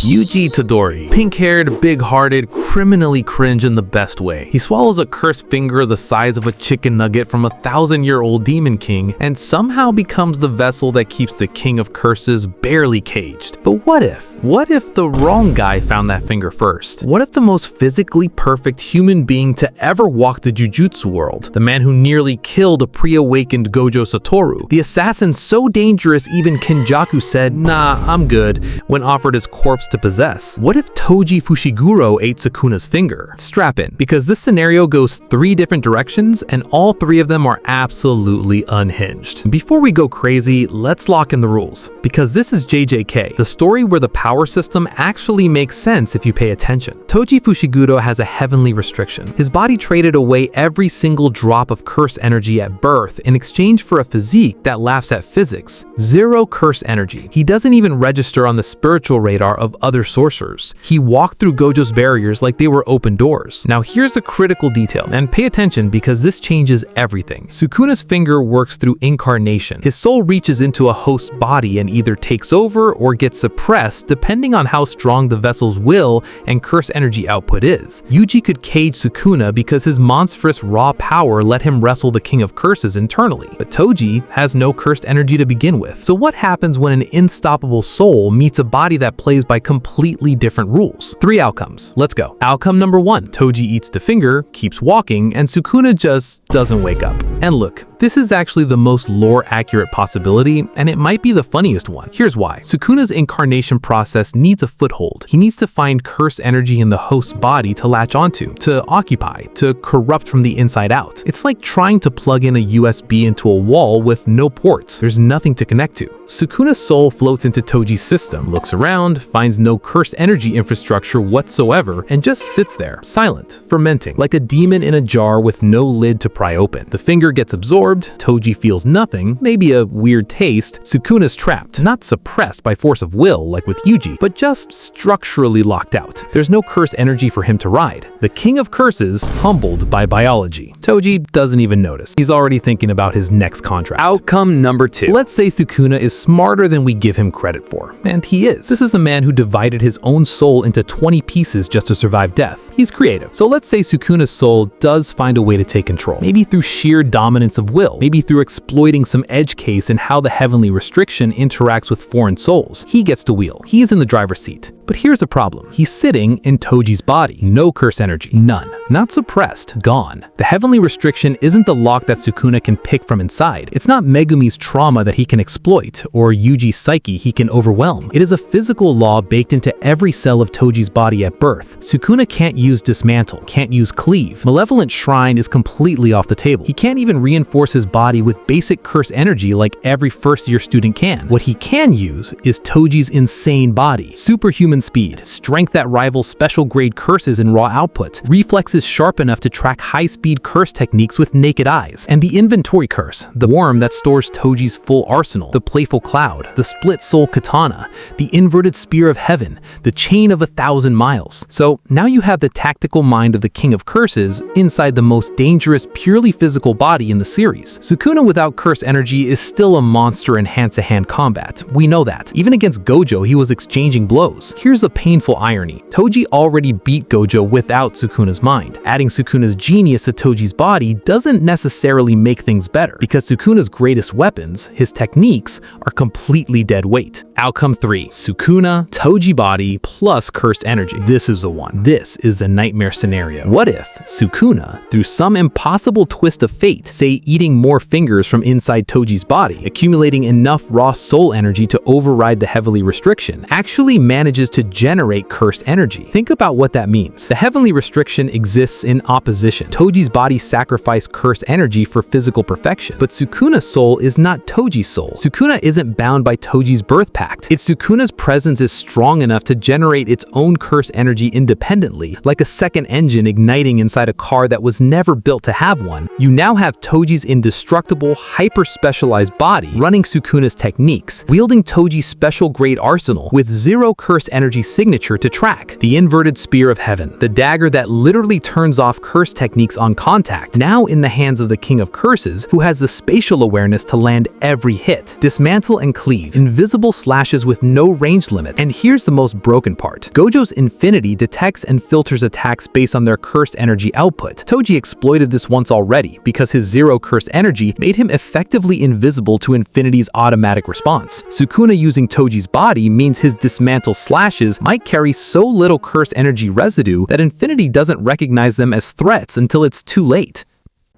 Yuji Itadori. Pink-haired, big-hearted, criminally cringe in the best way. He swallows a cursed finger the size of a chicken nugget from a 1,000-year-old demon king and somehow becomes the vessel that keeps the king of curses barely caged. But what if? What if the wrong guy found that finger first? What if the most physically perfect human being to ever walk the jujutsu world, the man who nearly killed a pre-awakened Gojo Satoru, the assassin so dangerous even Kenjaku said, "Nah, I'm good," when offered his corpse to possess? What if Toji Fushiguro ate Sukuna's finger? Strap in, because this scenario goes 3 different directions and all 3 of them are absolutely unhinged. Before we go crazy, let's lock in the rules, because this is JJK, the story where the power system actually makes sense if you pay attention. Toji Fushiguro has a heavenly restriction. His body traded away every single drop of curse energy at birth in exchange for a physique that laughs at physics. 0 curse energy. He doesn't even register on the spiritual radar of other sorcerers. He walked through Gojo's barriers like they were open doors. Now here's a critical detail, and pay attention because this changes everything. Sukuna's finger works through incarnation. His soul reaches into a host's body and either takes over or gets suppressed depending on how strong the vessel's will and curse energy output is. Yuji could cage Sukuna because his monstrous raw power let him wrestle the king of curses internally, but Toji has no cursed energy to begin with. So what happens when an unstoppable soul meets a body that plays by completely different rules? 3 outcomes. Let's go. Outcome number 1, Toji eats the finger, keeps walking, and Sukuna just doesn't wake up. And look, this is actually the most lore-accurate possibility, and it might be the funniest one. Here's why. Sukuna's incarnation process needs a foothold. He needs to find curse energy in the host's body to latch onto, to occupy, to corrupt from the inside out. It's like trying to plug in a USB into a wall with no ports. There's nothing to connect to. Sukuna's soul floats into Toji's system, looks around, finds no cursed energy infrastructure whatsoever, and just sits there, silent, fermenting, like a demon in a jar with no lid to pry open. The finger gets absorbed, Toji feels nothing, maybe a weird taste. Sukuna's trapped, not suppressed by force of will like with Yuji, but just structurally locked out. There's no cursed energy for him to ride. The king of curses, humbled by biology. Toji doesn't even notice. He's already thinking about his next contract. Outcome number 2. Let's say Sukuna is smarter than we give him credit for, and he is. This is the man who divided his own soul into 20 pieces just to survive death. He's creative. So let's say Sukuna's soul does find a way to take control, maybe through sheer dominance of will, maybe through exploiting some edge case in how the heavenly restriction interacts with foreign souls. He gets to wheel. He's in the driver's seat. But here's the problem. He's sitting in Toji's body. No curse energy. None. Not suppressed. Gone. The heavenly restriction isn't the lock that Sukuna can pick from inside. It's not Megumi's trauma that he can exploit, or Yuji's psyche he can overwhelm. It is a physical law baked into every cell of Toji's body at birth. Sukuna can't use dismantle, can't use cleave. Malevolent shrine is completely off the table. He can't even reinforce his body with basic curse energy like every first-year student can. What he can use is Toji's insane body. Superhuman speed, strength that rivals special grade curses in raw output, reflexes sharp enough to track high-speed curse techniques with naked eyes, and the inventory curse, the worm that stores Toji's full arsenal, the playful cloud, the split soul katana, the inverted spear of heaven, the chain of 1,000 miles. So now you have the tactical mind of the king of curses inside the most dangerous purely physical body in the series. Sukuna without curse energy is still a monster in hand-to-hand combat. We know that. Even against Gojo, he was exchanging blows. Here's a painful irony. Toji already beat Gojo without Sukuna's mind. Adding Sukuna's genius to Toji's body doesn't necessarily make things better, because Sukuna's greatest weapons, his techniques, are completely dead weight. Outcome 3. Sukuna, Toji body, plus cursed energy. This is the one. This is the nightmare scenario. What if Sukuna, through some impossible twist of fate, say eating more fingers from inside Toji's body, accumulating enough raw soul energy to override the heavenly restriction, actually manages to generate cursed energy? Think about what that means. The heavenly restriction exists in opposition. Toji's body sacrificed cursed energy for physical perfection, but Sukuna's soul is not Toji's soul. Sukuna isn't bound by Toji's birth pact. It's Sukuna's presence is strong enough to generate its own cursed energy independently, like a second engine igniting inside a car that was never built to have one. You now have Toji's indestructible, hyper-specialized body running Sukuna's techniques, wielding Toji's special grade arsenal with 0 cursed energy energy signature to track. The inverted spear of heaven, the dagger that literally turns off curse techniques on contact, now in the hands of the king of curses, who has the spatial awareness to land every hit. Dismantle and cleave, invisible slashes with no range limit. And here's the most broken part. Gojo's infinity detects and filters attacks based on their cursed energy output. Toji exploited this once already because his zero cursed energy made him effectively invisible to infinity's automatic response. Sukuna using Toji's body means his dismantle slashes might carry so little cursed energy residue that infinity doesn't recognize them as threats until it's too late.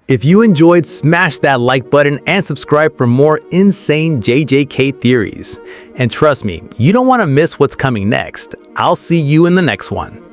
If you enjoyed, smash that like button and subscribe for more insane JJK theories. And trust me, you don't want to miss what's coming next. I'll see you in the next one.